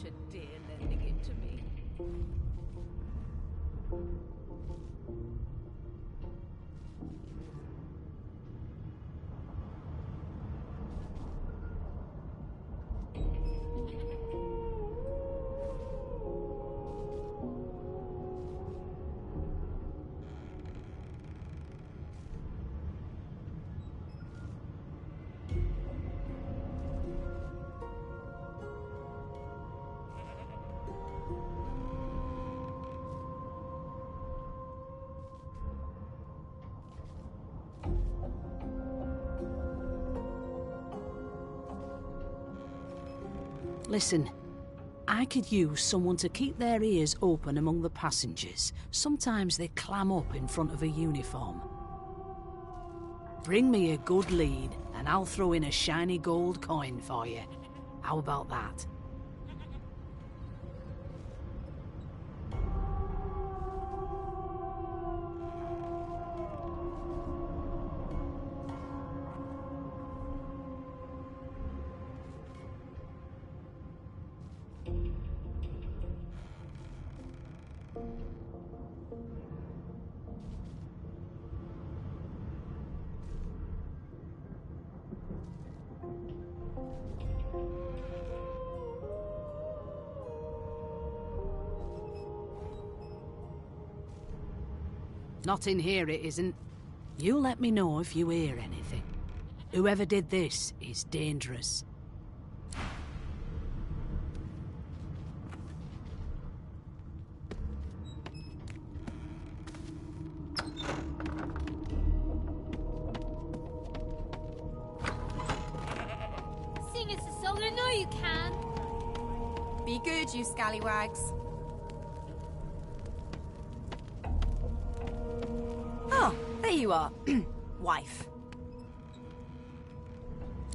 such a dear lending it to me. Listen, I could use someone to keep their ears open among the passengers. Sometimes they clam up in front of a uniform. Bring me a good lead, and I'll throw in a shiny gold coin for you. How about that? Not in here, it isn't. You let me know if you hear anything. Whoever did this is dangerous. Sing us a song, I know you can. Be good, you scallywags. Oh, there you are, wife.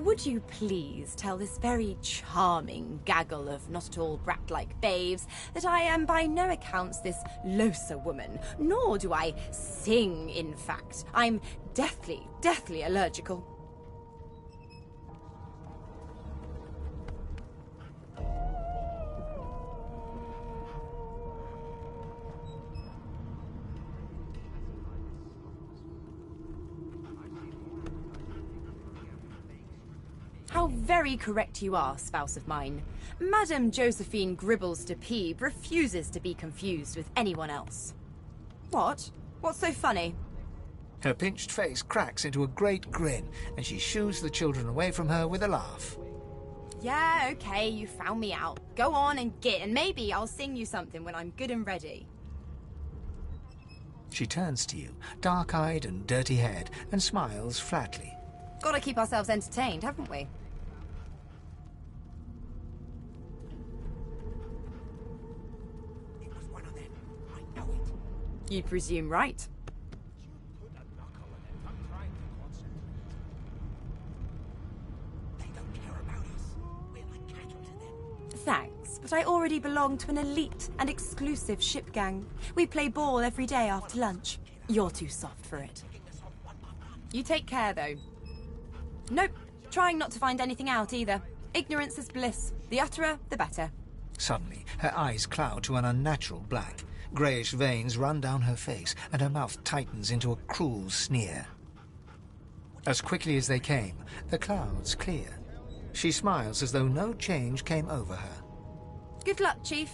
Would you please tell this very charming gaggle of not-at-all brat-like babes that I am by no accounts this Losa woman, nor do I sing, in fact. I'm deathly allergical. How very correct you are, spouse of mine. Madame Josephine Gribbles de Peeb refuses to be confused with anyone else. What? What's so funny? Her pinched face cracks into a great grin, and she shoos the children away from her with a laugh. Yeah, okay, you found me out. Go on and git, and maybe I'll sing you something when I'm good and ready. She turns to you, dark-eyed and dirty-haired, and smiles flatly. Gotta keep ourselves entertained, haven't we? It was one of them. I know it. You presume right. Put a knuckle in it. I'm trying to concentrate. They don't care about us. We're like cattle to them. Thanks, but I already belong to an elite and exclusive ship gang. We play ball every day after lunch. You're too soft for it. You take care, though. Nope, trying not to find anything out either. Ignorance is bliss. The utterer, the better. Suddenly, her eyes cloud to an unnatural black. Greyish veins run down her face, and her mouth tightens into a cruel sneer. As quickly as they came, the clouds clear. She smiles as though no change came over her. Good luck, Chief.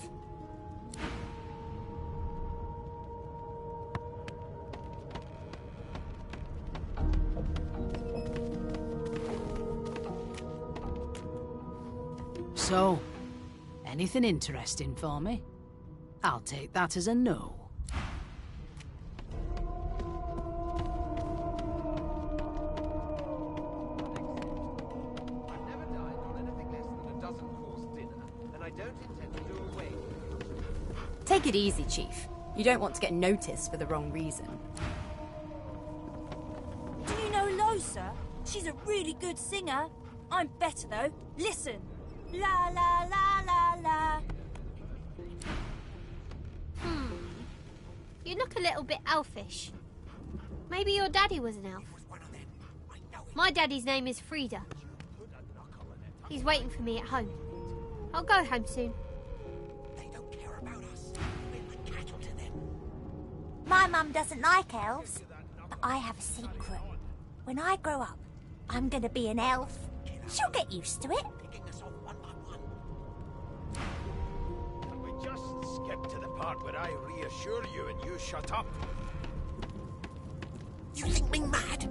So, anything interesting for me? I'll take that as a no. I've never dined on anything less than a dozen-course dinner, and I don't intend to do away with it. Take it easy, Chief. You don't want to get noticed for the wrong reason. Do you know Losa? She's a really good singer. I'm better, though. Listen. La la la la la. You look a little bit elfish. Maybe your daddy was an elf. My daddy's name is Frida. He's waiting for me at home. I'll go home soon. My mum doesn't like elves, but I have a secret. When I grow up, I'm gonna be an elf. She'll get used to it. Can we just skip to the part where I reassure you and you shut up? You think me mad?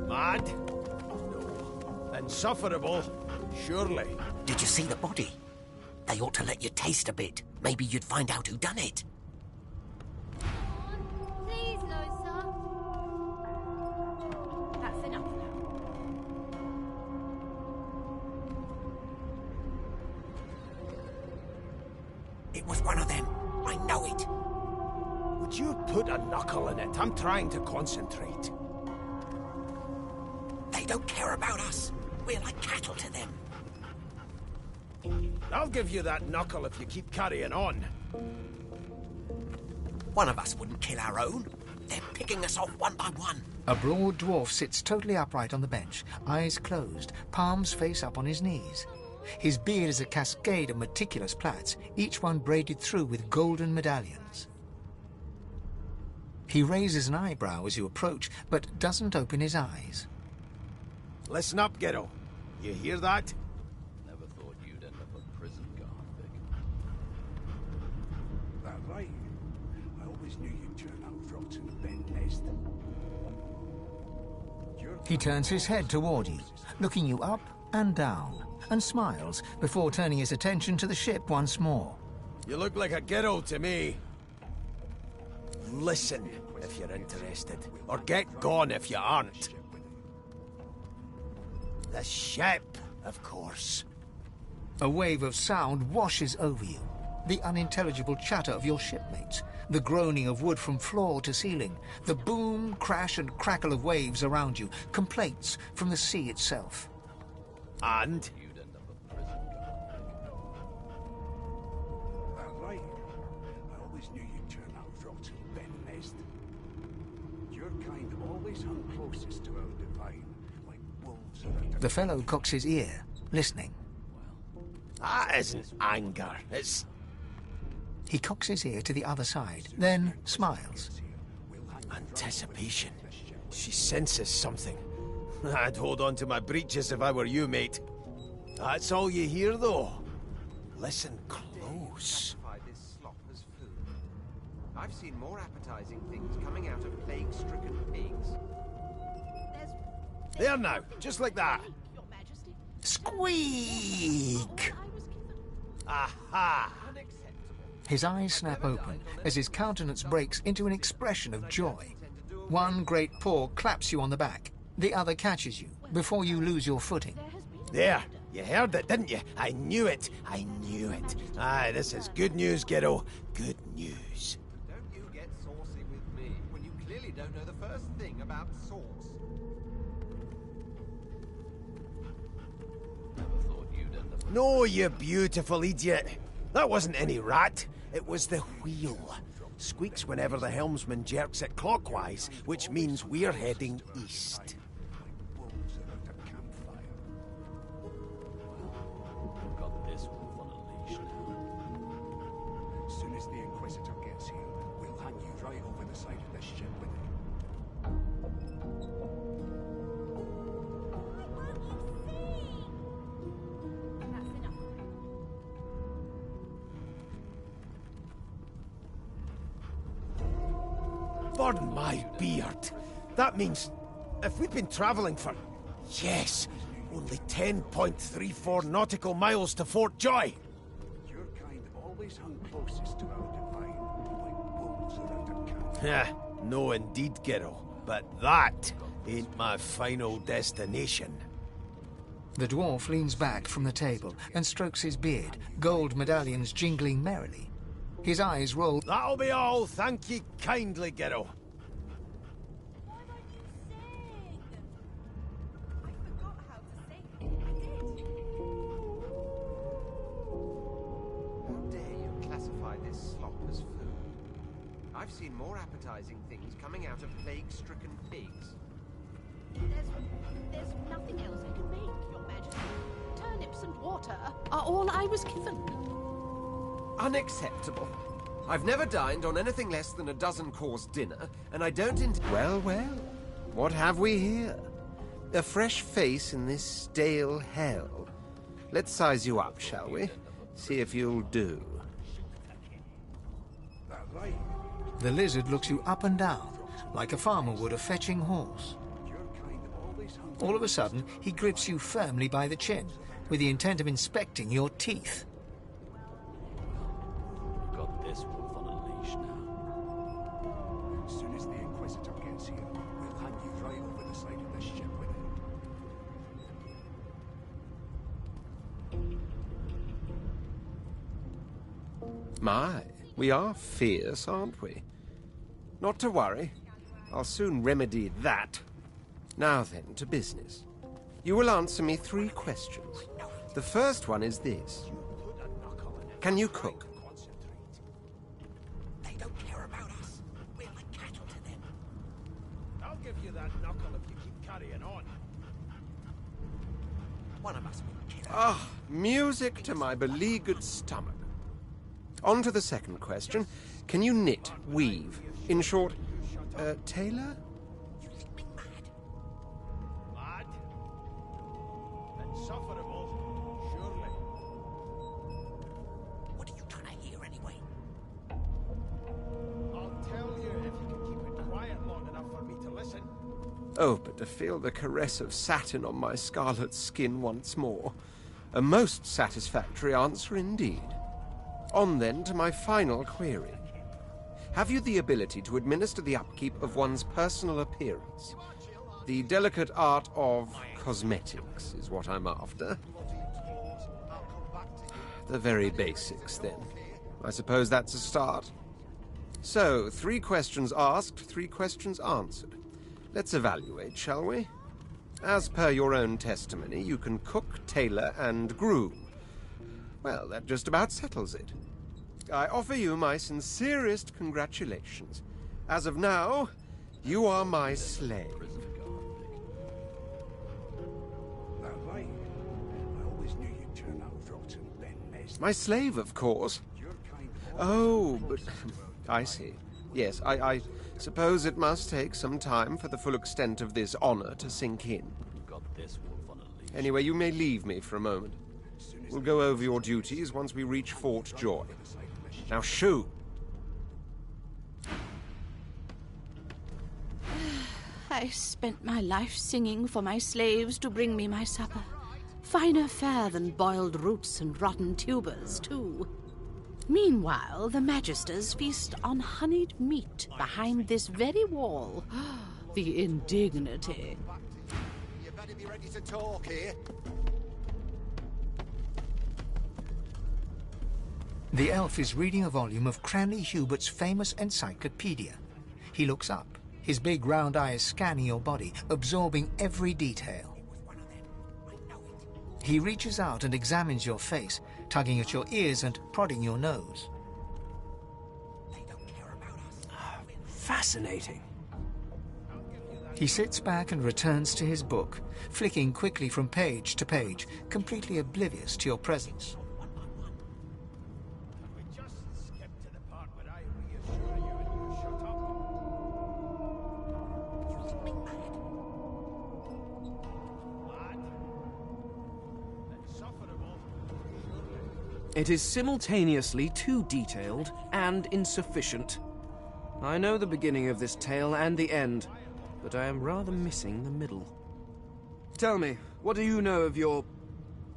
Mad? No. Insufferable? Surely. Did you see the body? They ought to let you taste a bit. Maybe you'd find out who done it. Please, Losa. That's enough now. It was one of them. I know it. Would you put a knuckle in it? I'm trying to concentrate. They don't care about us. We're like cattle to them. I'll give you that knuckle if you keep carrying on. One of us wouldn't kill our own. They're picking us off one by one. A broad dwarf sits totally upright on the bench, eyes closed, palms face up on his knees. His beard is a cascade of meticulous plaits, each one braided through with golden medallions. He raises an eyebrow as you approach, but doesn't open his eyes. Listen up, Ghetto. You hear that? Never thought you'd end up a prison guard, Vic. That right. I always knew you'd turn out rotten, Ben Nest. He turns his head toward you, looking you up and down, and smiles before turning his attention to the ship once more. You look like a Ghetto to me. Listen if you're interested, or get gone if you aren't. The ship, of course. A wave of sound washes over you. The unintelligible chatter of your shipmates, the groaning of wood from floor to ceiling, the boom, crash and crackle of waves around you, complaints from the sea itself. And? You'd end up a prison guard, Vic. That right. I always knew you'd turn out rotten, Ben Nest. Your kind always hung closest to our divine, like wolves around a... The fellow cocks his ear, listening. That isn't anger, it's... He cocks his ear to the other side, then smiles. anticipation. She senses something. I'd hold on to my breeches if I were you, mate. That's all you hear, though. Listen close. This slop as food. I've seen more appetizing things coming out of plague-stricken pigs. There now, just like that. Your Majesty. Squeak! Aha! His eyes snap open as his countenance breaks into an expression of joy. One great paw claps you on the back. The other catches you before you lose your footing. There, you heard it, didn't you? I knew it. I knew it. Aye, this is good news, Ghetto. Good news. Don't you get saucy with me when you clearly don't know the first thing about sauce. Never thought you'd end up... No, you beautiful idiot. That wasn't any rat. It was the wheel. Squeaks whenever the helmsman jerks it clockwise, which means we're heading east. wolves around a campfire. We've got this wolf on a leash now. As soon as the Inquisitor gets here, we'll hang you right over the side of this ship with it. That's enough. Burn my beard. That means if we've been travelling for, yes, only 10.34 nautical miles to Fort Joy. Your kind always hung closest to our divine, like wolves around a campfire. Yeah, no indeed, Ghetto. But that ain't my final destination. The dwarf leans back from the table and strokes his beard, gold medallions jingling merrily. His eyes roll. That'll be all. Thank ye kindly, Ghetto. Why don't you sing? I forgot how to sing. I did. How dare you classify this slop as food? I've seen more appetizing things coming out of plague-stricken pigs. There's nothing else I can make, Your Majesty. Turnips and water are all I was given. Unacceptable. I've never dined on anything less than a dozen-course dinner, and I don't Well, well. What have we here? A fresh face in this stale hell. Let's size you up, shall we? See if you'll do. The lizard looks you up and down, like a farmer would a fetching horse. All of a sudden, he grips you firmly by the chin, with the intent of inspecting your teeth. We've got this wolf on a leash now. As soon as the Inquisitor gets here, we'll hand you right over the side of this ship with it. My, we are fierce, aren't we? Not to worry. I'll soon remedy that. Now then, to business. You will answer me 3 questions. The first one is this. Can you cook? They don't care about us. We're like cattle to them. I'll give you that knuckle if you keep carrying on. One of us will kill. Ah, music to my beleaguered stomach. On to the second question. Can you knit, weave? In short, tailor? You think me mad? Mad? Insufferable, surely. What are you trying to hear anyway? I'll tell you if you can keep it quiet long enough for me to listen. Oh, but to feel the caress of satin on my scarlet skin once more. A most satisfactory answer indeed. On then to my final query. Have you the ability to administer the upkeep of one's personal appearance? The delicate art of cosmetics is what I'm after. The very basics, then. I suppose that's a start. So, 3 questions asked, 3 questions answered. Let's evaluate, shall we? As per your own testimony, you can cook, tailor, and groom. Well, that just about settles it. I offer you my sincerest congratulations. As of now, you are my slave. That right? I always knew you'd turn out rotten, Ben Mez. My slave, of course. Your kind Oh, but I see. Yes, I suppose it must take some time for the full extent of this honor to sink in. We've got this wolf on a leash. Anyway, you may leave me for a moment. We'll go over your duties once we reach Fort Joy. Now shoo! I spent my life singing for my slaves to bring me my supper. Finer fare than boiled roots and rotten tubers, too. Meanwhile, the Magisters feast on honeyed meat behind this very wall. The indignity. You better be ready to talk here. The elf is reading a volume of Cranley Hubert's famous encyclopedia. He looks up, his big round eyes scanning your body, absorbing every detail. He reaches out and examines your face, tugging at your ears and prodding your nose. Fascinating. He sits back and returns to his book, flicking quickly from page to page, completely oblivious to your presence. It is simultaneously too detailed and insufficient. I know the beginning of this tale and the end, but I am rather missing the middle. Tell me, what do you know of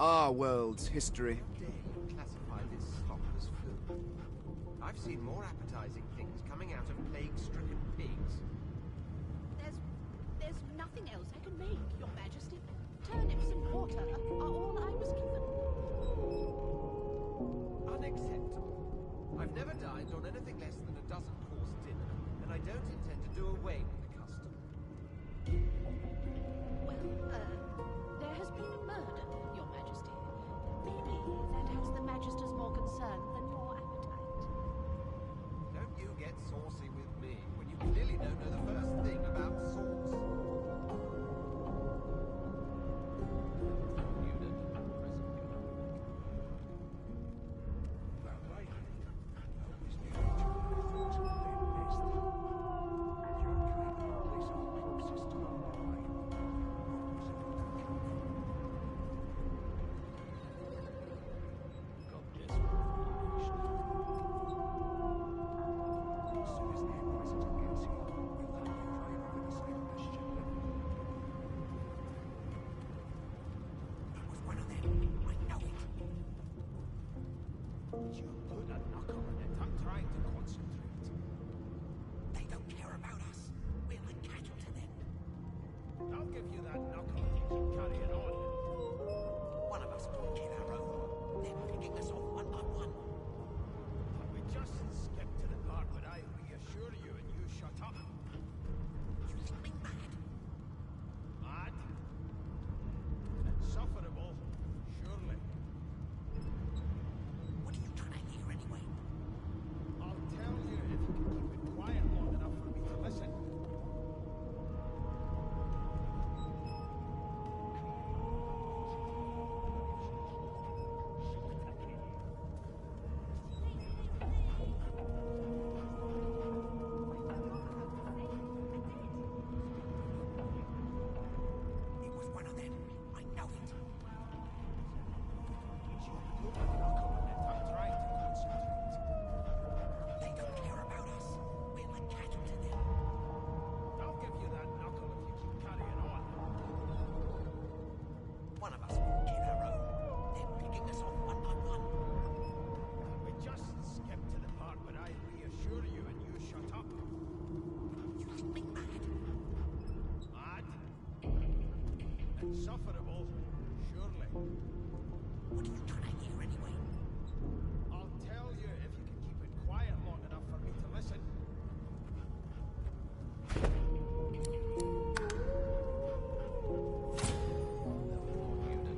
our world's history? Classify this slop as food. I've seen more appetizing things coming out of plague-stricken pigs. There's nothing else I can make, Your Majesty. Turnips and water are all I was given. Unacceptable. I've never dined on anything less than a dozen-course dinner, and I don't intend to do away with the custom. Well, there has been a murder, Your Majesty. Maybe that has the Magisters more concerned than your appetite. Don't you get saucy with me when you clearly don't know the first thing about sauce. That right? I always knew you'd turn You put a knuckle in it. I'm trying to concentrate. They don't care about us. We're like cattle to them. I'll give you that knuckle if you keep carrying on. One of us will kill our own. They're picking us off one by one. We just skip to the part where I reassure you and you shut up. You think me mad? Mad? Insufferable, surely. What are you trying to hear anyway? I'll tell you if you can keep it quiet long enough for me to listen. It was one of them. I know it. You put a knuckle in it. I'm trying to concentrate. They don't care about us. We're like cattle to them. I'll give you that knuckle if you keep carrying on. One of us will kill our own. They're picking us off one by one. We just skip to the part where I reassure you and you shut up. You think me mad? Mad? Insufferable, surely. What are you trying to hear anyway? I'll tell you if you can keep it quiet long enough for me to listen.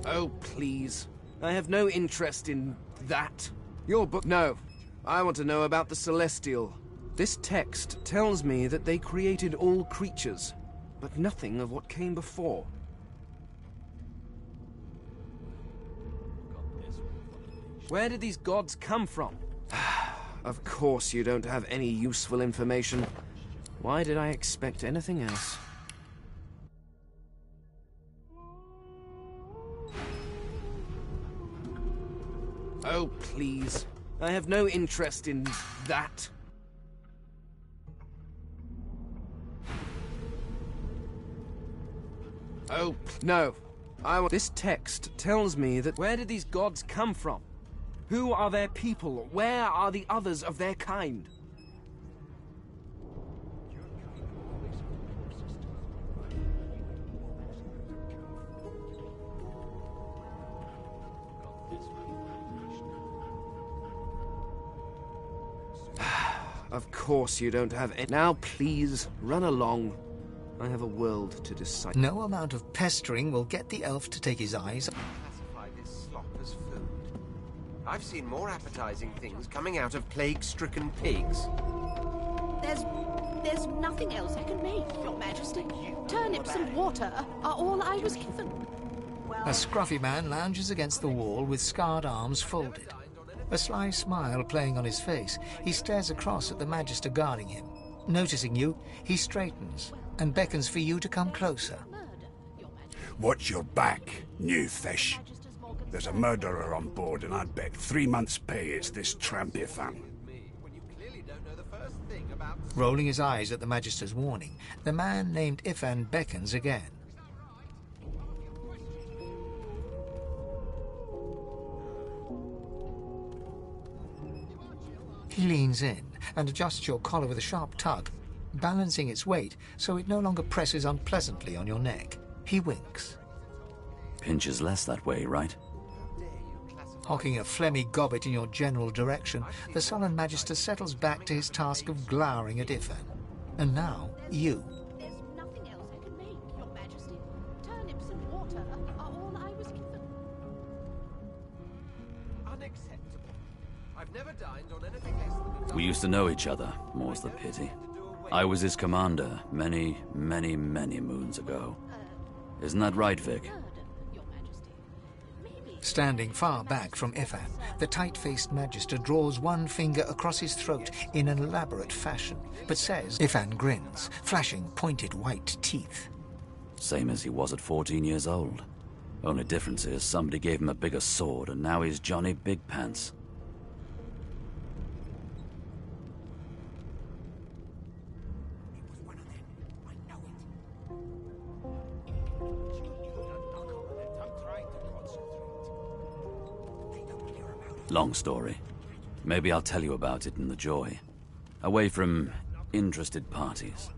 Oh, please. I have no interest in that. Your book... No. I want to know about the Celestial. This text tells me that they created all creatures, but nothing of what came before. Where did these gods come from? Of course you don't have any useful information. Why did I expect anything else? Oh, please. I have no interest in that. Oh, no. This text tells me that... Where did these gods come from? Who are their people? Where are the others of their kind? Of course you don't have any... Now, please, run along. I have a world to decide. No amount of pestering will get the elf to take his eyes. Classify this slop as food. I've seen more appetizing things coming out of plague-stricken pigs. There's nothing else I can make, Your Majesty. Turnips and water are all I was given. A scruffy man lounges against the wall with scarred arms folded. A sly smile playing on his face, he stares across at the Magister guarding him. Noticing you, he straightens and beckons for you to come closer. Watch your back, new fish. There's a murderer on board, and I'd bet 3 months' pay it's this tramp Ifan. Rolling his eyes at the Magister's warning, the man named Ifan beckons again. He leans in and adjusts your collar with a sharp tug, balancing its weight so it no longer presses unpleasantly on your neck. He winks. Pinches less that way, right? Hocking a phlegmy gobbet in your general direction, the sullen Magister settles back to his task of glowering at Ifan. And now, you. There's nothing else I can make, Your Majesty. Turnips and water are all I was given. Unacceptable. I've never dined on anything less than... We used to know each other, more's the pity. I was his commander many, many, many moons ago. Isn't that right, Vic? Standing far back from Ifan, the tight-faced Magister draws one finger across his throat in an elaborate fashion, but says Ifan grins, flashing pointed white teeth. Same as he was at 14 years old. Only difference is somebody gave him a bigger sword and now he's Johnny Big Pants. Long story. Maybe I'll tell you about it in the Joy. Away from interested parties.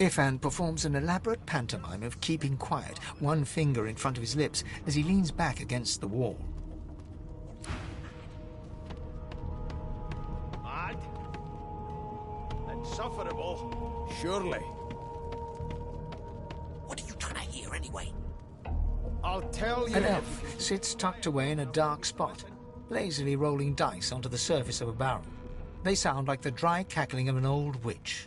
Ifan performs an elaborate pantomime of keeping quiet, one finger in front of his lips as he leans back against the wall. Mad? Insufferable? Surely. What are you trying to hear anyway? I'll tell you. An elf sits tucked away in a dark spot, lazily rolling dice onto the surface of a barrel. They sound like the dry cackling of an old witch.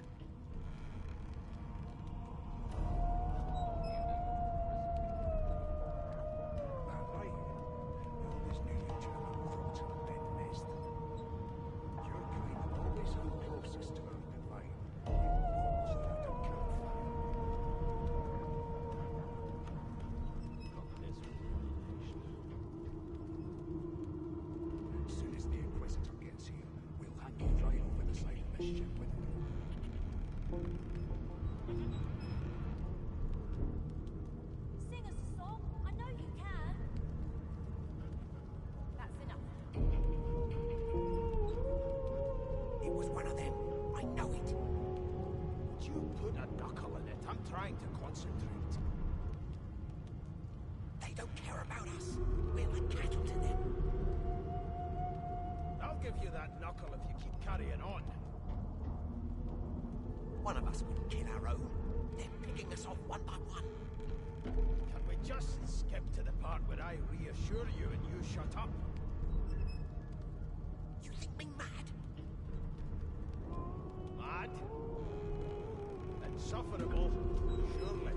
Sing us a song. I know you can. That's enough. It was one of them. I know it. Would you put a knuckle in it? I'm trying to concentrate. They don't care about us. We're like cattle to them. I'll give you that knuckle if you keep carrying on. One of us wouldn't kill our own. They're picking us off one by one. Can we just skip to the part where I reassure you and you shut up? You think me mad? Mad? Insufferable? Surely.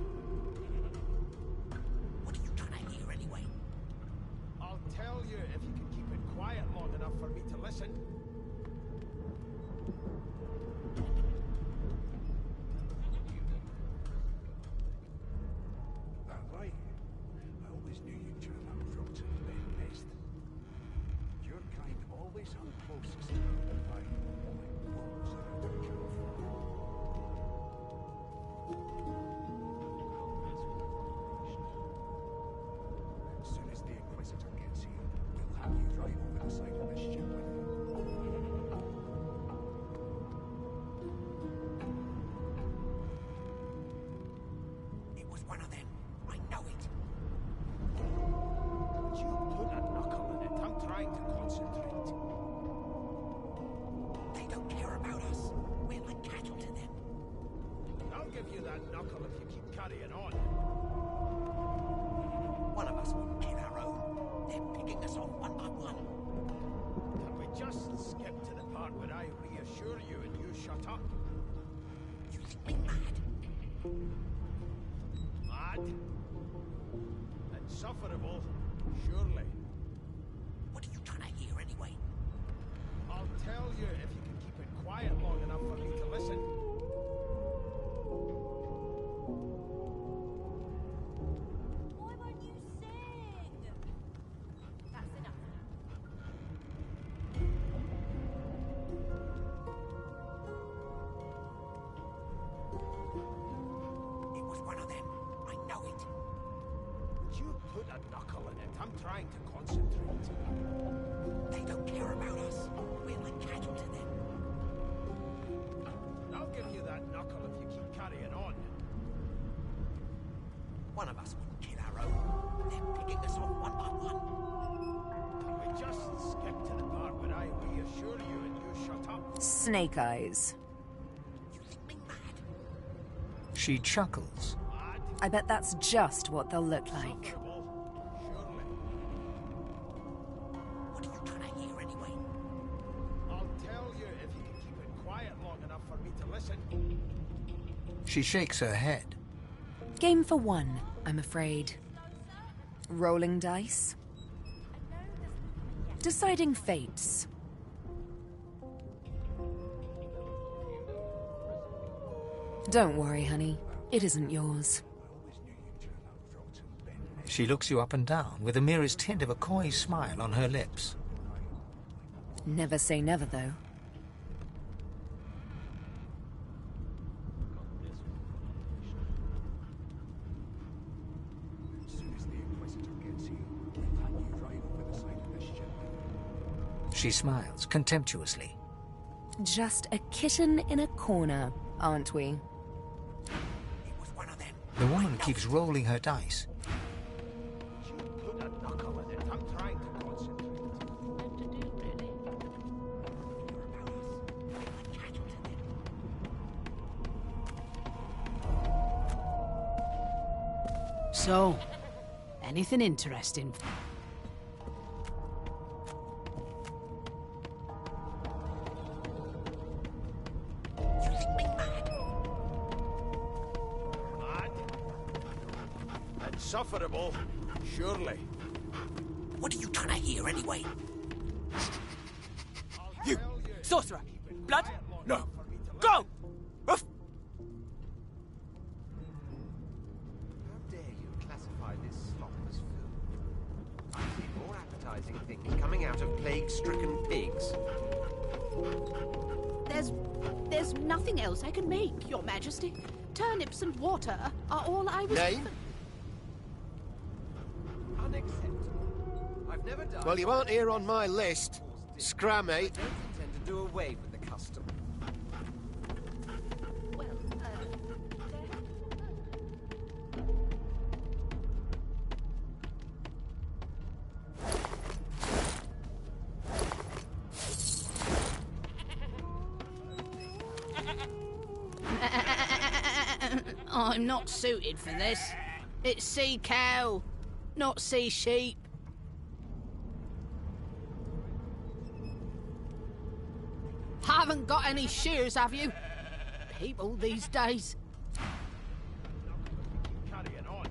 What are you trying to hear anyway? I'll tell you if you can keep it quiet long enough for me to listen. That right? I always knew you'd turn out rotten Ben Nest. Your kind always hung closest to the vine, like wolves that are to kill for. As soon as the Inquisitor gets here, we'll have you right over the side of this ship with you. It was one of them. I know it. Would you put a knuckle in it? I'm trying to concentrate. They don't care about us. We're like cattle to them. I'll give you that knuckle if you keep carrying on. One of us wouldn't kill our own. They're picking us off one by one. Can we just skip to the part where I reassure you and you shut up? You think me mad? Mad? Insufferable? Surely. What are you trying to hear anyway? I'll tell you if you can keep it quiet long enough for me to listen. Why won't you sing? That's enough. It was one of them. I know it. Would you put a knuckle in it? I'm trying to concentrate. They don't care about us. We're like cattle to them. I'll give you that knuckle if you keep carrying on. One of us wouldn't kill our own. They're picking us off one by one. Can we just skip to the part where I reassure you and you shut up? Snake Eyes. You think me mad? She chuckles. Mad? I bet that's just what they'll look like. Insufferable? Surely. What are you trying to hear anyway? I'll tell you if you can keep it quiet long enough for me to listen. She shakes her head. Game for one, I'm afraid. Rolling dice. Deciding fates. Don't worry, honey. It isn't yours. She looks you up and down with the merest hint of a coy smile on her lips. Never say never, though. As soon as the She smiles contemptuously. Just a kitten in a corner, aren't we? The woman keeps rolling her dice. Put a knuckle in it. I'm trying to concentrate. So, anything interesting? Insufferable, surely. What are you trying to hear anyway? You! Sorcerer! Blood? No! Go! Ruff! How dare you classify this slop as food? I see more appetizing things coming out of plague-stricken pigs. There's nothing else I can make, Your Majesty. Turnips and water are all I was... Name? Unacceptable. I've never done... Well, you aren't here on my list. Scram, I eh? don't intend to do away with the custom. I'm not suited for this. It's sea cow, not sea sheep. Haven't got any shears, have you? People these days. Carrying on.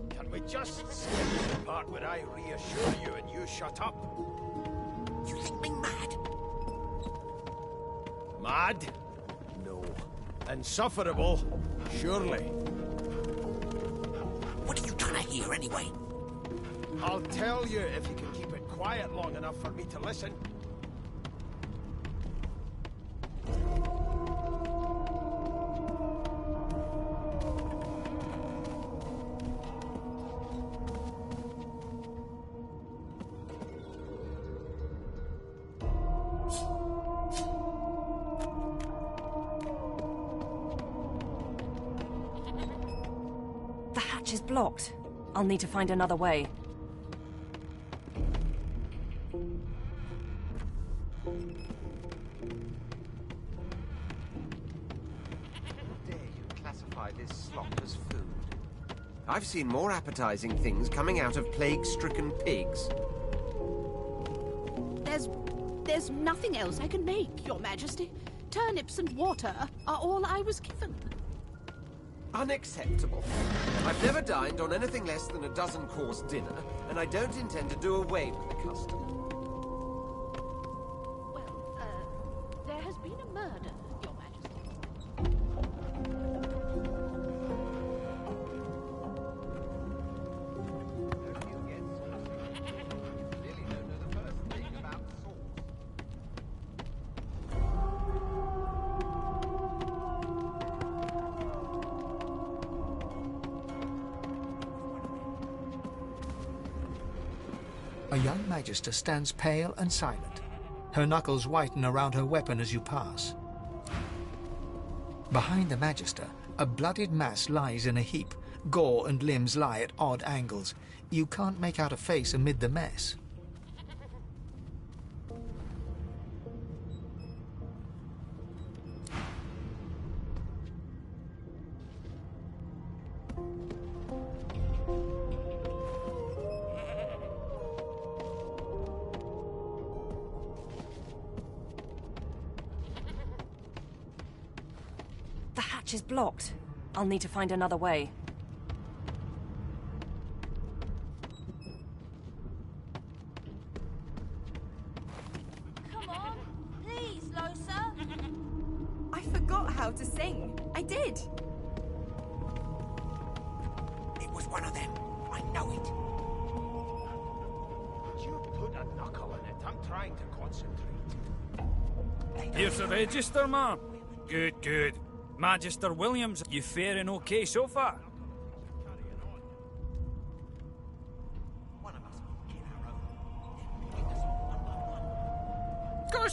Can we just skip the part where I reassure you and you shut up? You think me mad? Mad? No. Insufferable? Surely. What are you trying to hear anyway? I'll tell you if you can keep it quiet long enough for me to listen. The hatch is blocked. I'll need to find another way. Dare you classify this slop as food? I've seen more appetizing things coming out of plague-stricken pigs. There's nothing else I can make, Your Majesty. Turnips and water are all I was given. Unacceptable. I've never dined on anything less than a dozen-course dinner, and I don't intend to do away with the custom. There has been a murder, Your Majesty. A young Magister stands pale and silent. Her knuckles whiten around her weapon as you pass. Behind the Magister, a bloodied mass lies in a heap. Gore and limbs lie at odd angles. You can't make out a face amid the mess. The hatch is blocked. I'll need to find another way. Come on, please, Losa. I forgot how to sing. I did. It was one of them. I know it. Would you put a knuckle in it? I'm trying to concentrate. Here's the register, ma'am. Good, good. Magister Williams, you faring okay so far?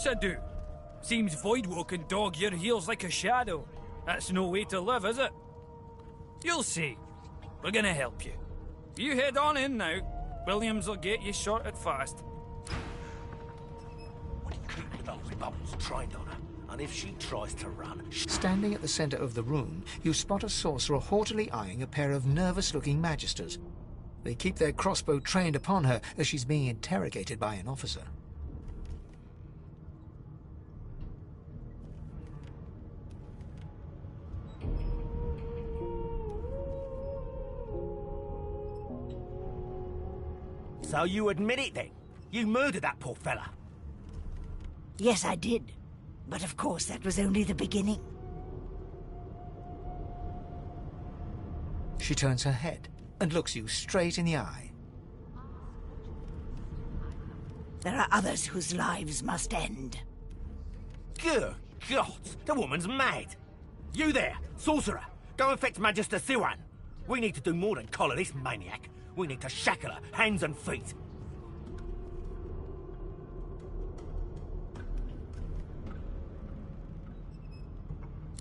course I do. Seems Voidwoe can dog your heels like a shadow. That's no way to live, is it? You'll see. We're gonna help you. You head on in now. Williams will get you sorted fast. Keep those bubbles trained on her, and if she tries to run... Standing at the centre of the room, you spot a sorcerer haughtily eyeing a pair of nervous-looking magisters. They keep their crossbow trained upon her as she's being interrogated by an officer. So you admit it then? You murdered that poor fella? Yes, I did. But of course, that was only the beginning. She turns her head and looks you straight in the eye. There are others whose lives must end. Good God, the woman's mad. You there, sorcerer, go and fetch Magister Siwan. We need to do more than collar this maniac. We need to shackle her, hands and feet.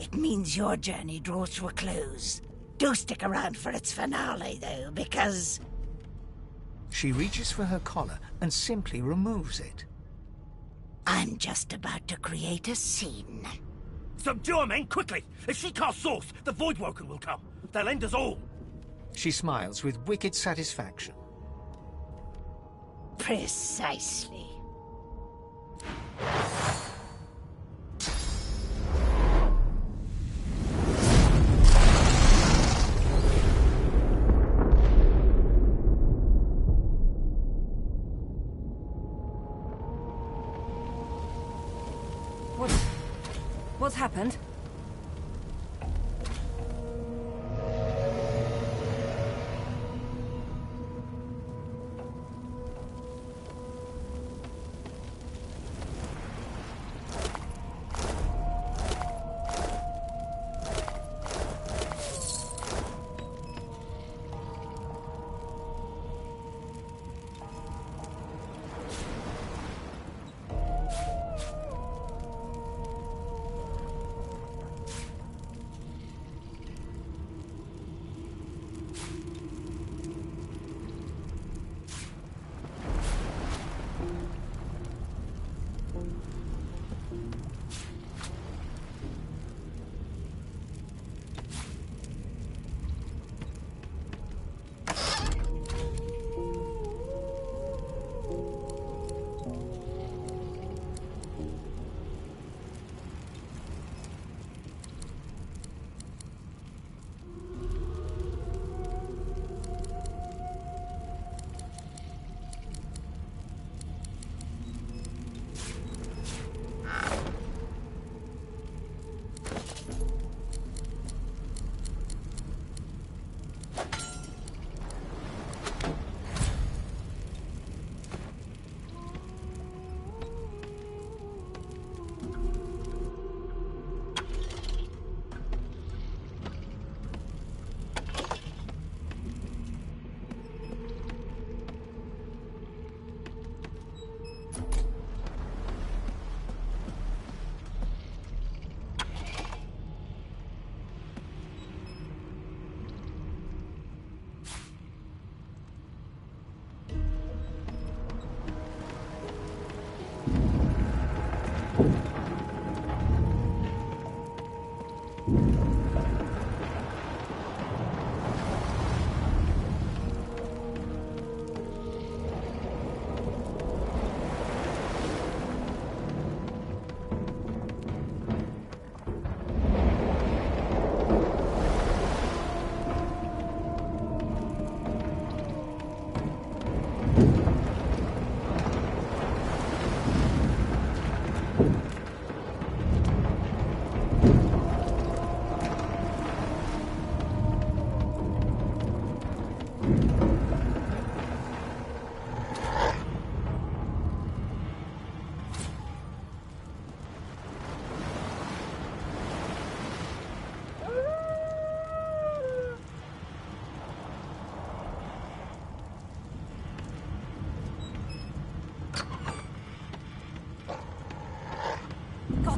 It means your journey draws to a close. Do stick around for its finale, though, because... She reaches for her collar and simply removes it. I'm just about to create a scene. Subdue her, men, quickly! If she casts Source, the Voidwoken will come. They'll end us all. She smiles with wicked satisfaction. Precisely. What's happened?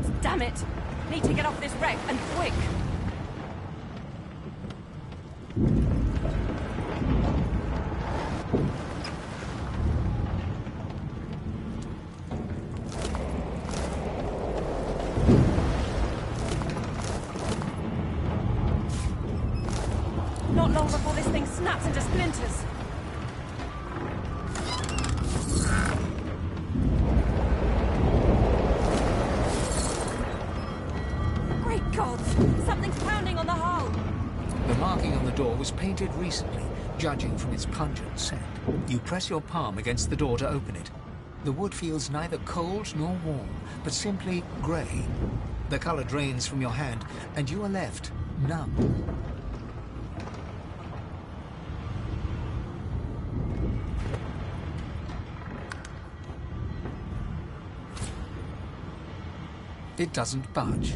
guards, damn it! Need to get off this wreck, and quick! Not long before this thing snaps into splinters. Great gods! Something's pounding on the hull! The marking on the door was painted recently, judging from its pungent scent. You press your palm against the door to open it. The wood feels neither cold nor warm, but simply grey. The colour drains from your hand, and you are left numb. It doesn't budge.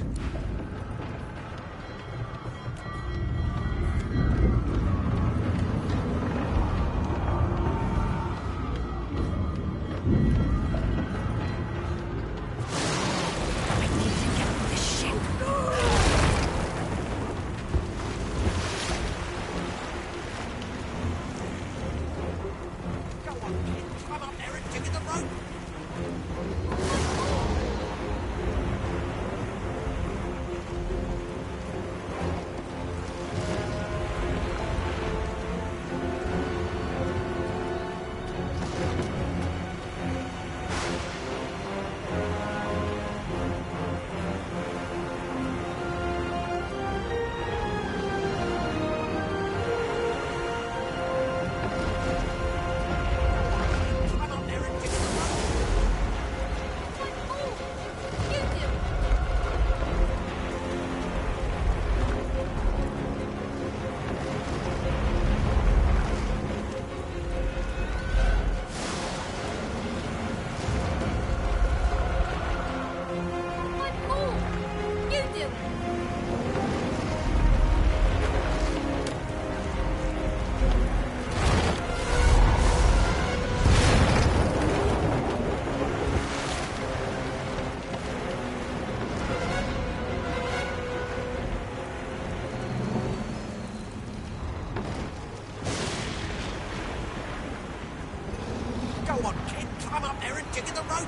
Go on, kid, climb up there and dig in the rope.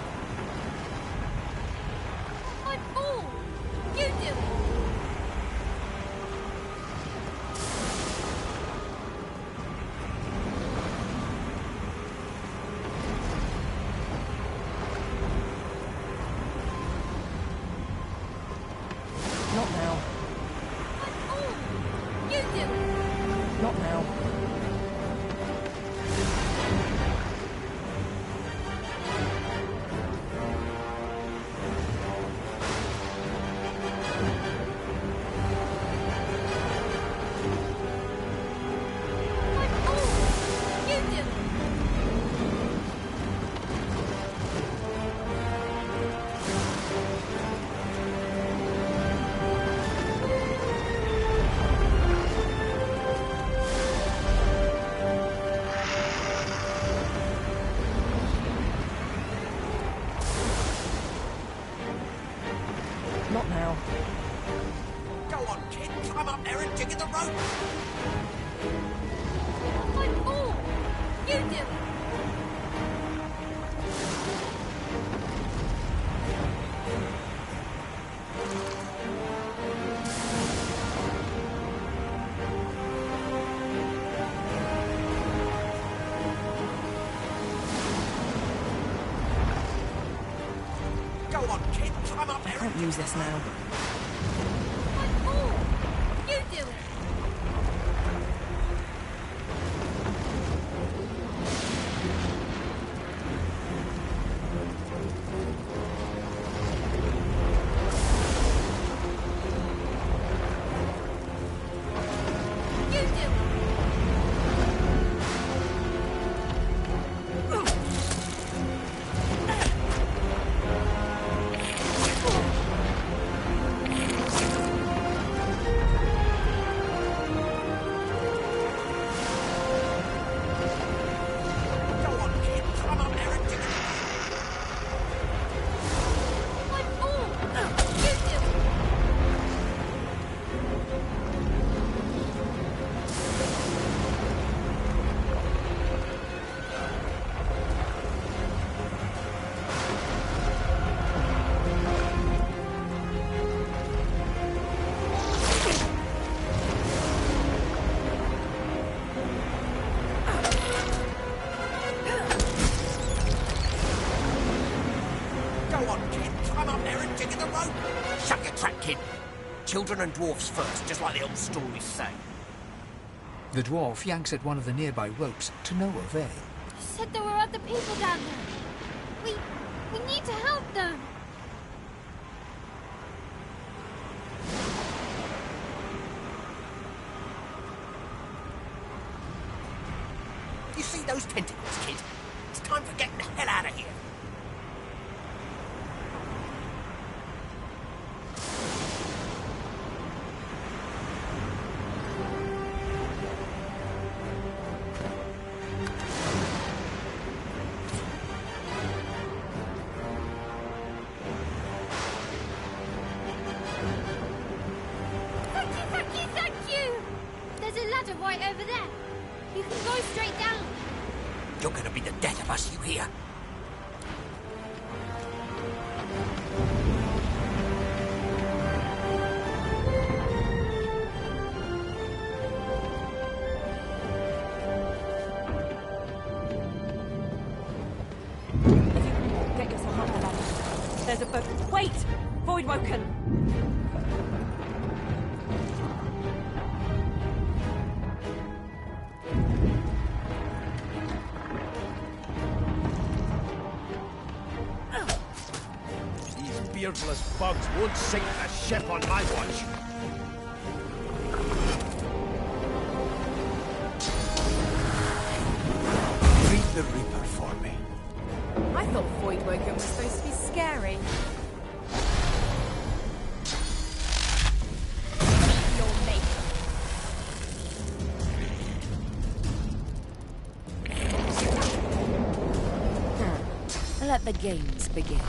My ball! You do it! Not now. My ball! You do it! Not now. My ball! You do it! Not now. Go on, kid, climb up there and dig in the rope. My ball! You do it! Go on, kid, climb up there. Can't use this now. My ball! You do it! You do it! kid. Children and dwarfs first, just like the old stories say. The dwarf yanks at one of the nearby ropes to no avail. You said there were other people down there. We need to help them. You see those tentacles, kid? It's time for getting the hell out of here. Thank you! There's a ladder right over there. You can go straight down. You're gonna be the death of us, you hear? Get yourself up the ladder. There's a boat. Wait! Voidwoken! Beardless bugs won't sink a ship on my watch. Greet the Reaper for me. I thought Voidwoken was supposed to be scary. Your maker. Let the games begin.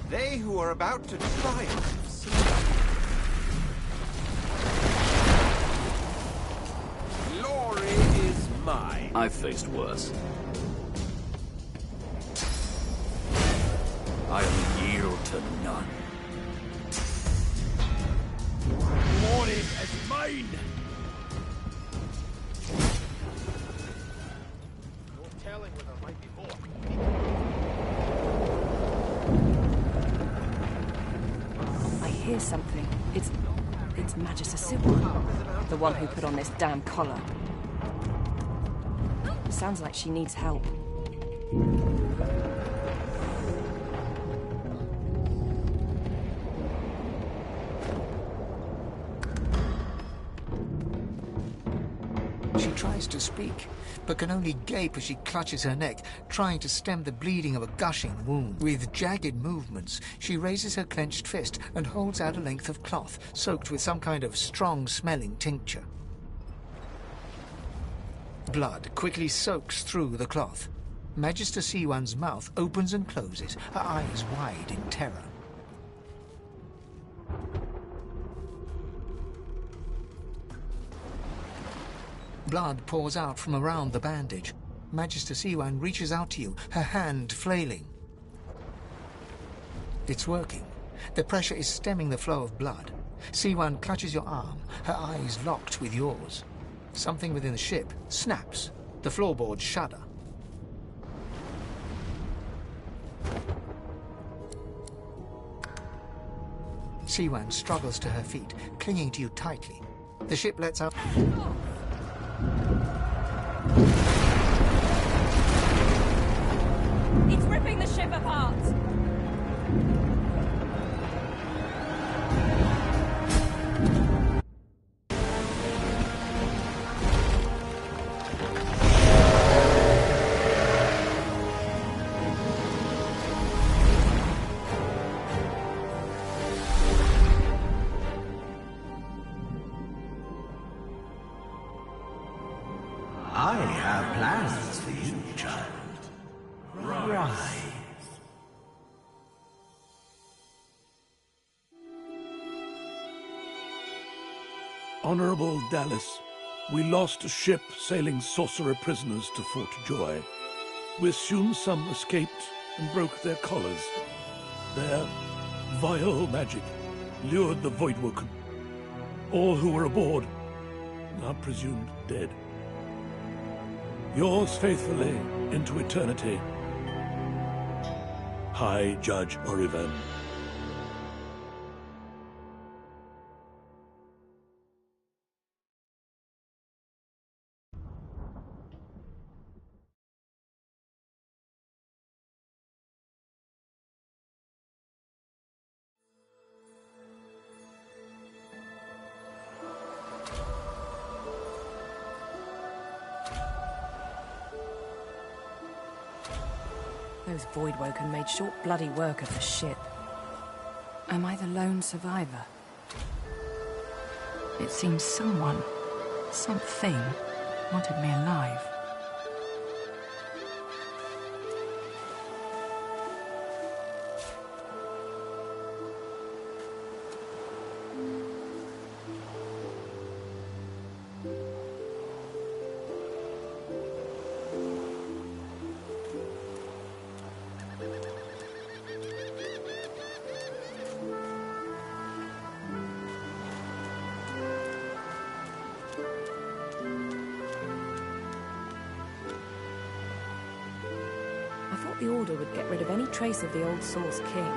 They who are about to triumph. Glory is mine. I've faced worse. I'll yield to none. Glory is mine! No telling where there might be more. I hear something. It's Magister Siwan, the one who put on this damn collar. Sounds like she needs help. She tries to speak, but can only gape as she clutches her neck, trying to stem the bleeding of a gushing wound. With jagged movements, she raises her clenched fist and holds out a length of cloth, soaked with some kind of strong-smelling tincture. Blood quickly soaks through the cloth. Magister Siwan's mouth opens and closes, her eyes wide in terror. Blood pours out from around the bandage. Magister Siwan reaches out to you, her hand flailing. It's working. The pressure is stemming the flow of blood. Siwan clutches your arm, her eyes locked with yours. Something within the ship snaps. The floorboards shudder. Siwan struggles to her feet, clinging to you tightly. The ship lets out... It's ripping the ship apart! I have plans for you, child. Rise. Honorable Dallas, we lost a ship sailing sorcerer prisoners to Fort Joy. We assume some escaped and broke their collars. Their vile magic lured the Voidwoken. All who were aboard are presumed dead. Yours faithfully into eternity, High Judge Orivan. Those Voidwoken made short bloody work of the ship. Am I the lone survivor? It seems someone, something, wanted me alive. The Order would get rid of any trace of the old Source King.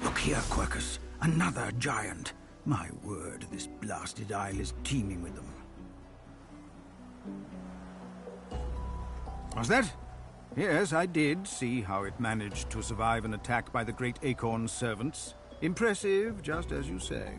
Look here, Quercus. Another giant. My word, this blasted isle is teeming with them. Was that? Yes, I did see how it managed to survive an attack by the Great Acorn's servants. Impressive, just as you say.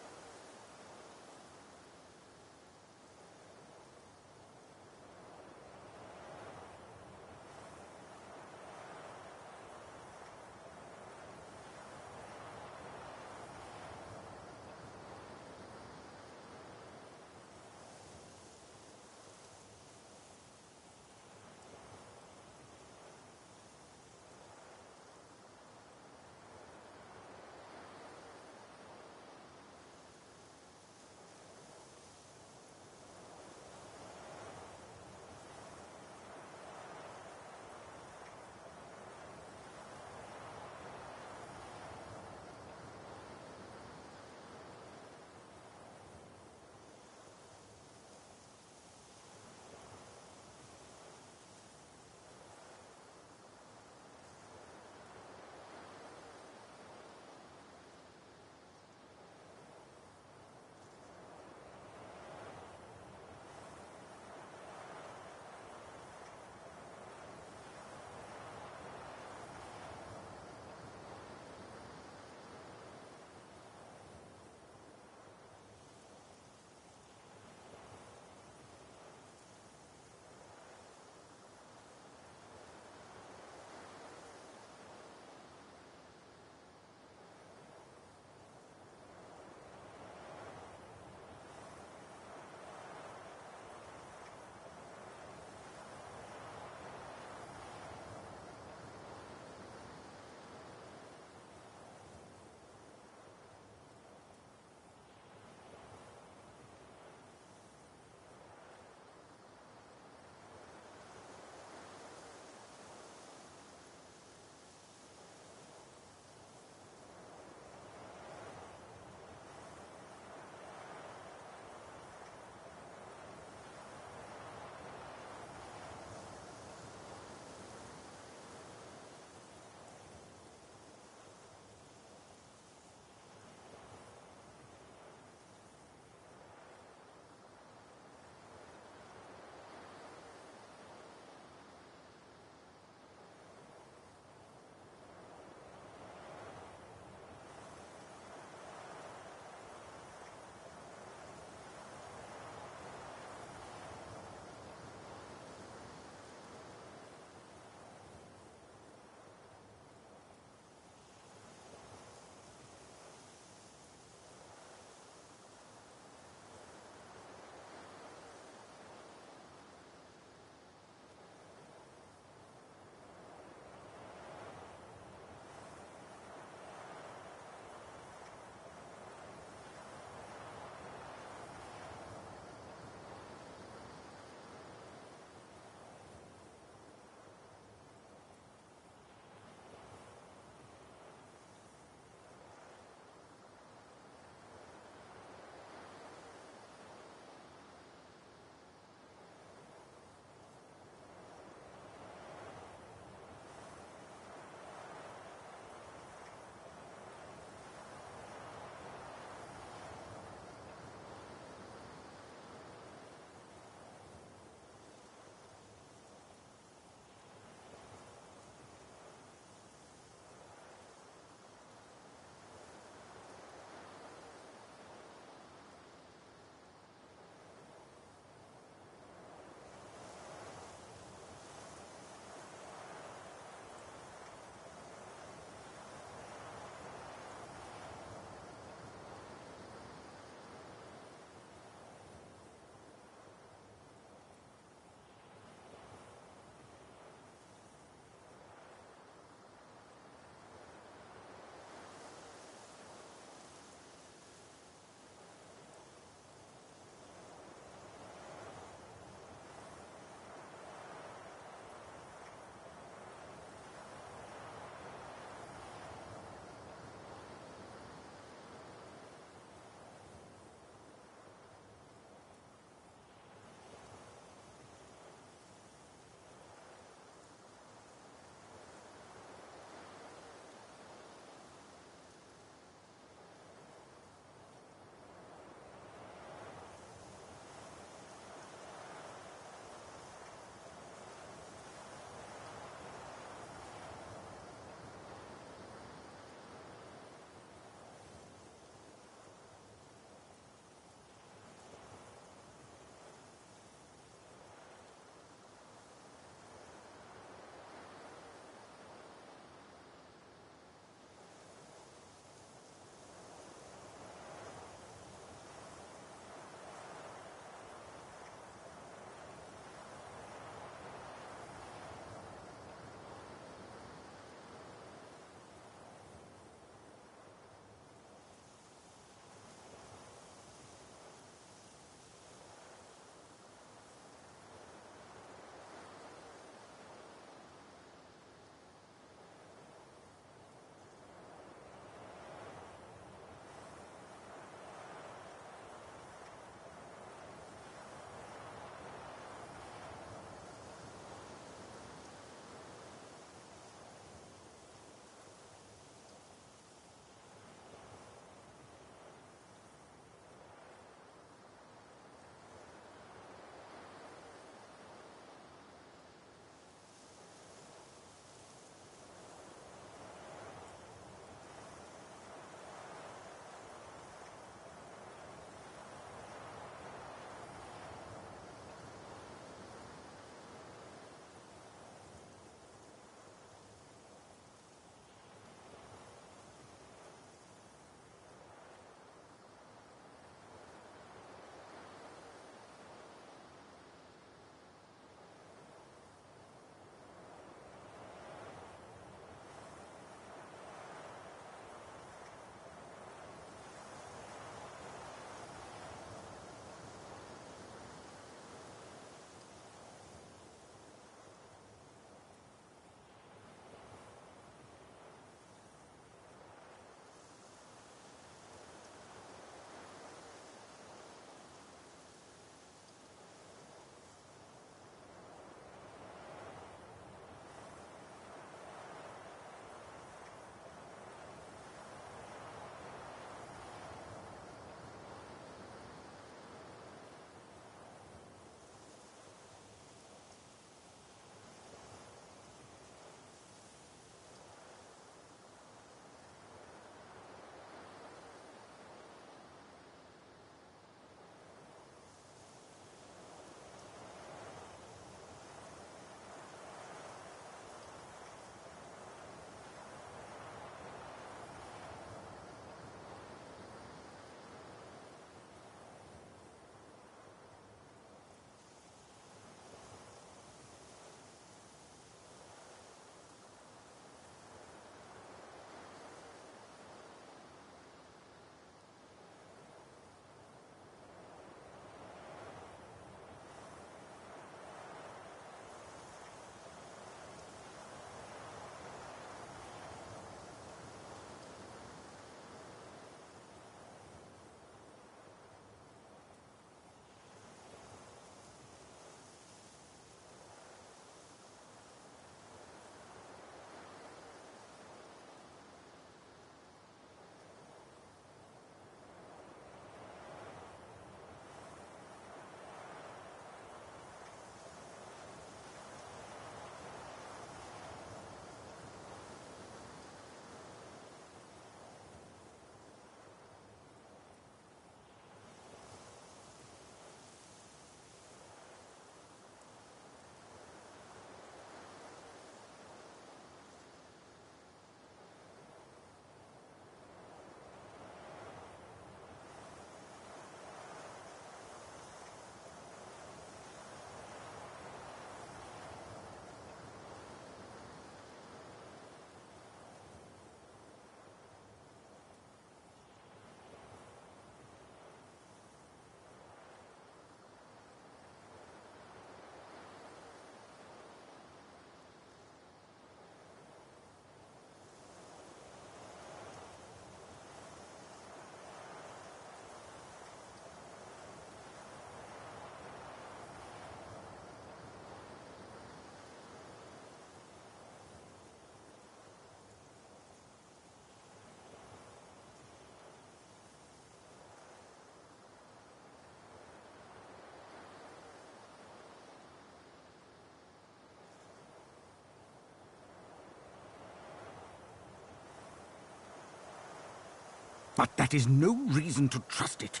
But that is no reason to trust it.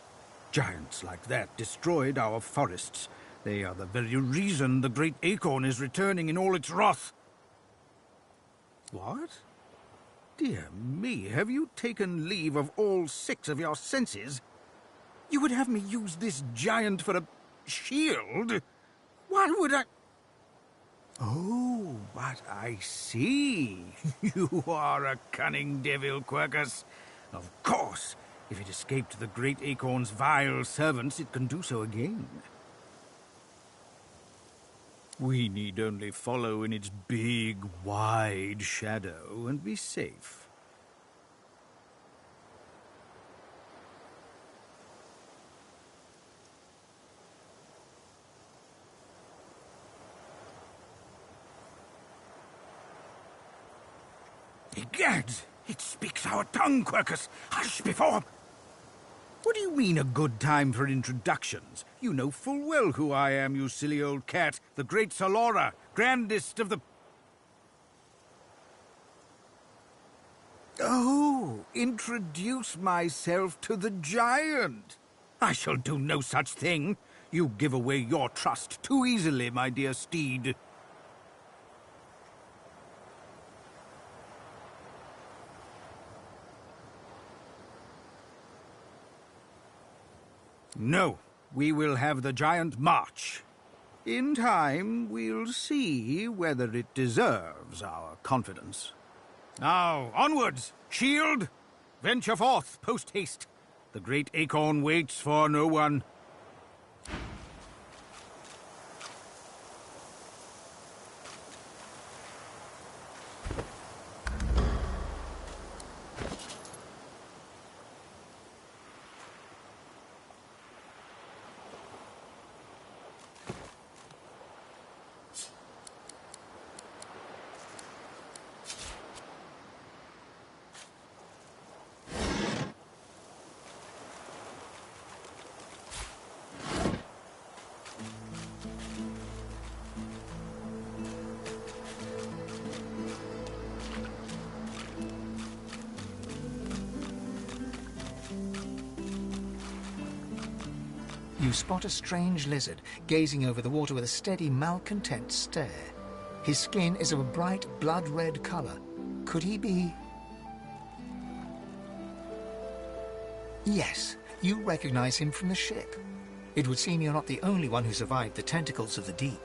Giants like that destroyed our forests. They are the very reason the great acorn is returning in all its wrath. What? Dear me, have you taken leave of all 6 of your senses? You would have me use this giant for a shield? Why would I... Oh, but I see. You are a cunning devil, Quercus. Of course, if it escaped the great acorn's vile servants, it can do so again. We need only follow in its big, wide shadow and be safe. Egads! It speaks our tongue, Quercus! Hush before... What do you mean, a good time for introductions? You know full well who I am, you silly old cat. The great Salora, grandest of the... Oh, introduce myself to the giant. I shall do no such thing. You give away your trust too easily, my dear steed. No, we will have the giant march. In time, we'll see whether it deserves our confidence. Now, onwards! Shield! Venture forth, post-haste. The great acorn waits for no one. You spot a strange lizard, gazing over the water with a steady, malcontent stare. His skin is of a bright, blood-red colour. Could he be... Yes, you recognize him from the ship. It would seem you're not the only one who survived the tentacles of the deep.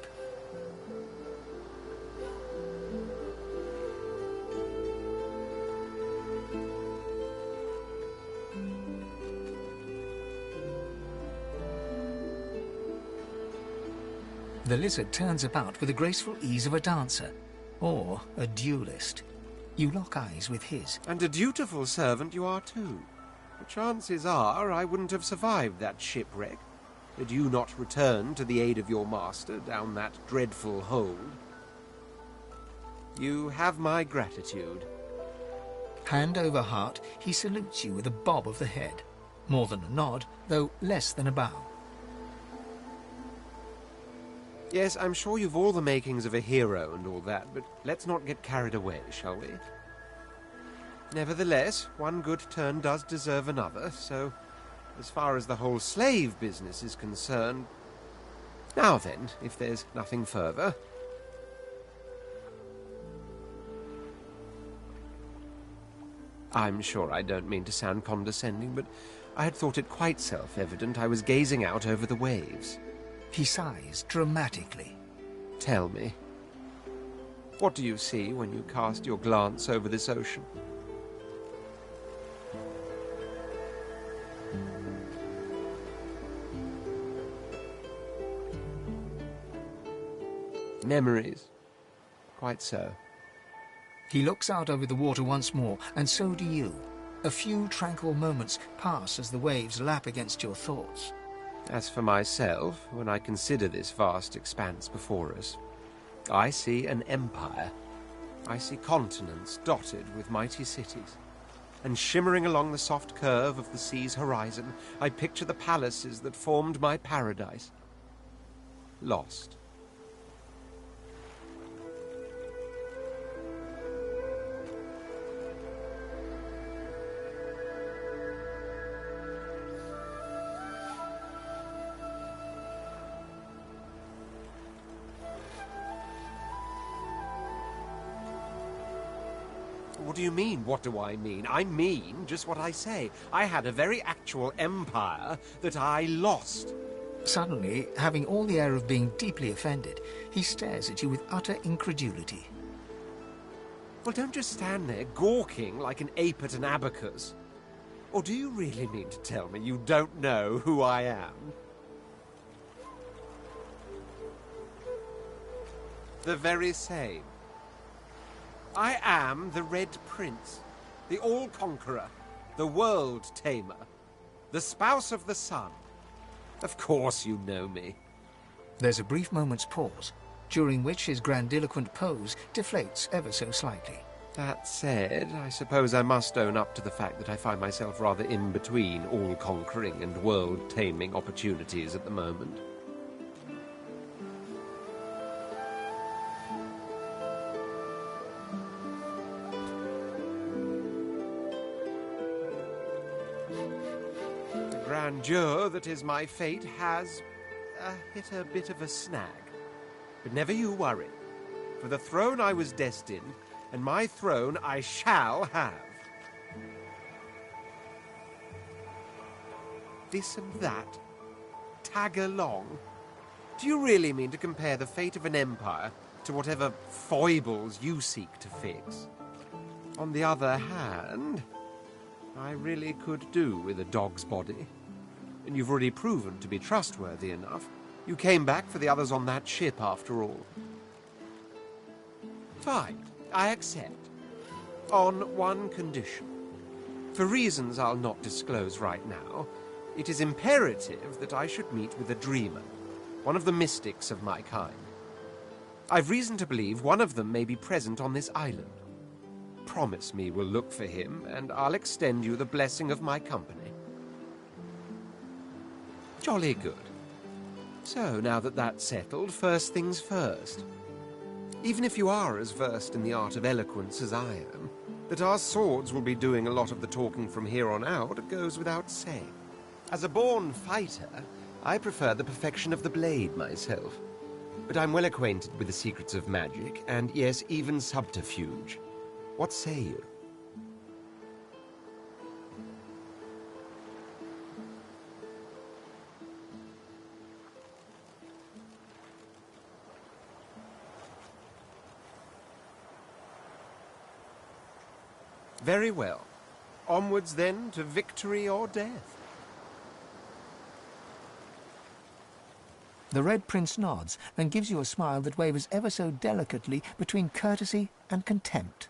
The lizard turns about with the graceful ease of a dancer, or a duelist. You lock eyes with his. And a dutiful servant you are too. The chances are I wouldn't have survived that shipwreck had you not returned to the aid of your master down that dreadful hold. You have my gratitude. Hand over heart, he salutes you with a bob of the head. More than a nod, though less than a bow. Yes, I'm sure you've all the makings of a hero and all that, but let's not get carried away, shall we? Nevertheless, one good turn does deserve another, so as far as the whole slave business is concerned... Now then, if there's nothing further... I'm sure I don't mean to sound condescending, but I had thought it quite self-evident I was gazing out over the waves. He sighs dramatically. Tell me, what do you see when you cast your glance over this ocean? Memories. Quite so. He looks out over the water once more, and so do you. A few tranquil moments pass as the waves lap against your thoughts. As for myself, when I consider this vast expanse before us, I see an empire. I see continents dotted with mighty cities. And shimmering along the soft curve of the sea's horizon, I picture the palaces that formed my paradise. Lost. What do you mean, what do I mean? I mean just what I say. I had a very actual empire that I lost. Suddenly, having all the air of being deeply offended, he stares at you with utter incredulity. Well, don't just stand there gawking like an ape at an abacus. Or do you really mean to tell me you don't know who I am? The very same. I am the Red Prince, the All-Conqueror, the World-Tamer, the Spouse of the Sun. Of course you know me. There's a brief moment's pause, during which his grandiloquent pose deflates ever so slightly. That said, I suppose I must own up to the fact that I find myself rather in between all-conquering and world-taming opportunities at the moment. The grandeur that is my fate has hit a bit of a snag. But never you worry. For the throne I was destined, and my throne I shall have. This and that. Tag along. Do you really mean to compare the fate of an empire to whatever foibles you seek to fix? On the other hand, I really could do with a dog's body. And you've already proven to be trustworthy enough. You came back for the others on that ship, after all. Fine, I accept. On one condition. For reasons I'll not disclose right now, it is imperative that I should meet with a dreamer, one of the mystics of my kind. I've reason to believe one of them may be present on this island. Promise me we'll look for him, and I'll extend you the blessing of my company. Jolly good. So, now that that's settled, first things first. Even if you are as versed in the art of eloquence as I am, that our swords will be doing a lot of the talking from here on out goes without saying. As a born fighter, I prefer the perfection of the blade myself. But I'm well acquainted with the secrets of magic, and yes, even subterfuge. What say you? Very well. Onwards, then, to victory or death. The Red Prince nods and gives you a smile that wavers ever so delicately between courtesy and contempt.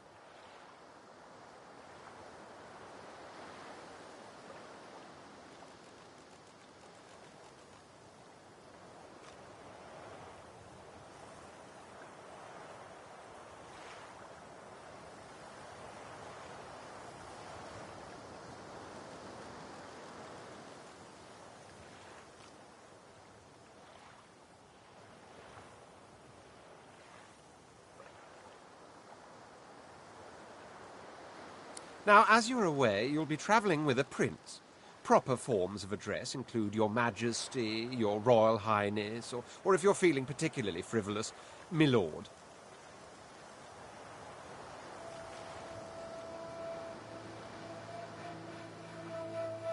Now, as you're aware, you'll be travelling with a prince. Proper forms of address include Your Majesty, Your Royal Highness, or if you're feeling particularly frivolous, My Lord.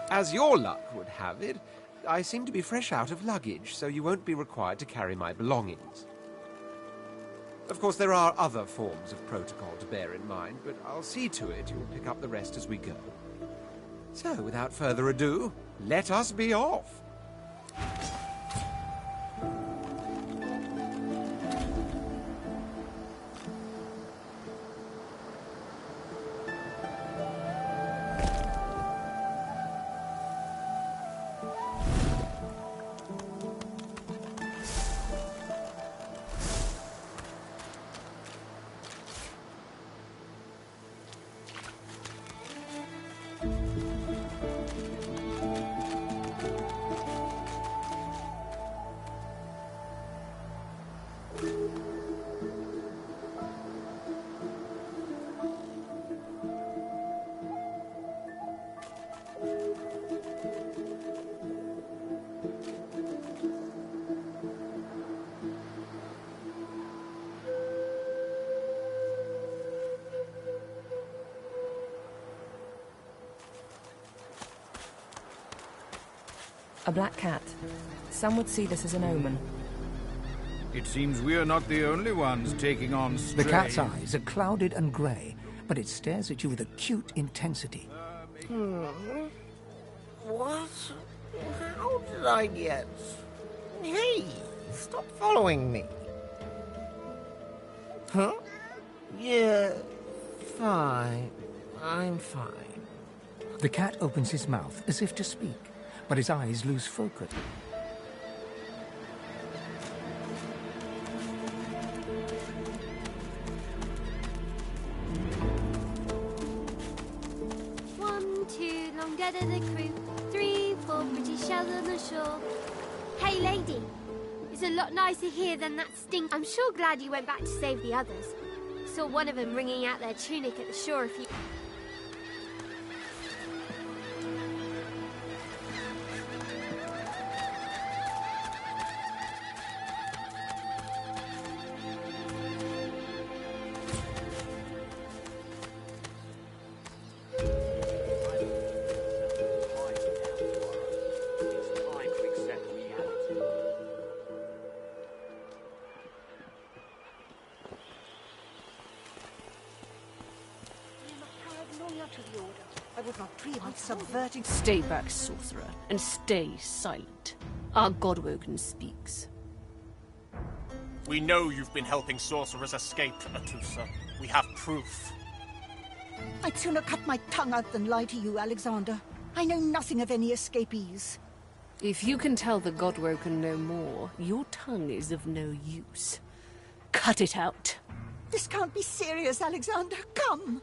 As your luck would have it, I seem to be fresh out of luggage, so you won't be required to carry my belongings. Of course, there are other forms of protocol to bear in mind, but I'll see to it you'll pick up the rest as we go. So, without further ado, let us be off! A black cat. Some would see this as an omen. It seems we're not the only ones taking on The cat's eyes are clouded and grey, but it stares at you with acute intensity. What? How did I get... Hey, stop following me. Huh? Yeah, fine. I'm fine. The cat opens his mouth as if to speak, but his eyes lose focus. One, two, long dead of the crew. 3, 4, pretty shells on the shore. Hey, lady. It's a lot nicer here than that stink. I'm sure glad you went back to save the others. Saw one of them wringing out their tunic at the shore a few... I would not dream of subverting... Stay back, sorcerer, and stay silent. Our Godwoken speaks. We know you've been helping sorcerers escape, Atusa. We have proof. I'd sooner cut my tongue out than lie to you, Alexander. I know nothing of any escapees. If you can tell the Godwoken no more, your tongue is of no use. Cut it out. This can't be serious, Alexander. Come!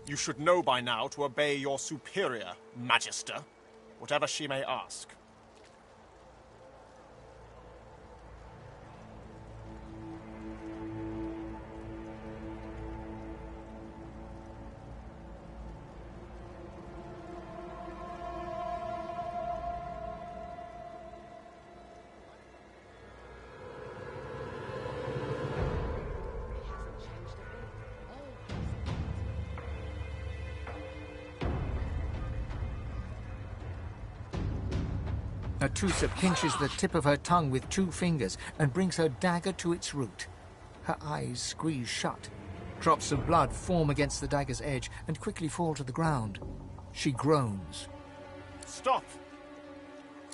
You should know by now to obey your superior, Magister, whatever she may ask. Atusa pinches the tip of her tongue with 2 fingers and brings her dagger to its root. Her eyes squeeze shut. Drops of blood form against the dagger's edge and quickly fall to the ground. She groans. Stop!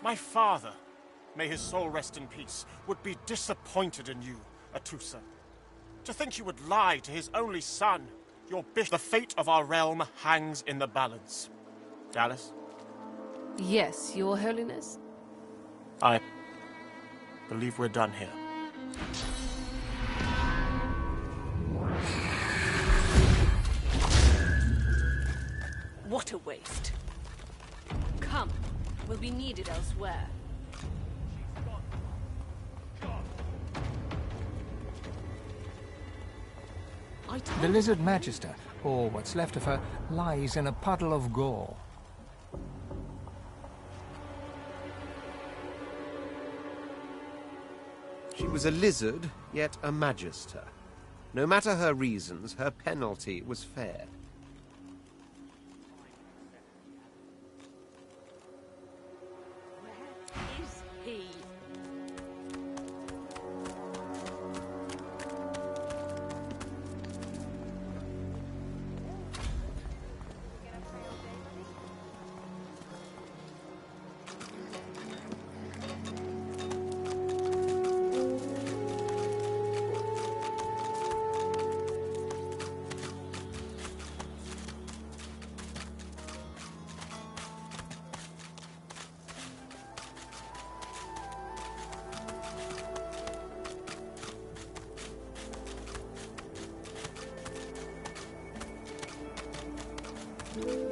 My father, may his soul rest in peace, would be disappointed in you, Atusa. To think you would lie to his only son, your bishop. The fate of our realm hangs in the balance. Dallas? Yes, Your Holiness? I believe we're done here. What a waste. Come, we'll be needed elsewhere. The Lizard Magister, or what's left of her, lies in a puddle of gore. She was a lizard, yet a magister. No matter her reasons, her penalty was fair. Where is he? Thank you.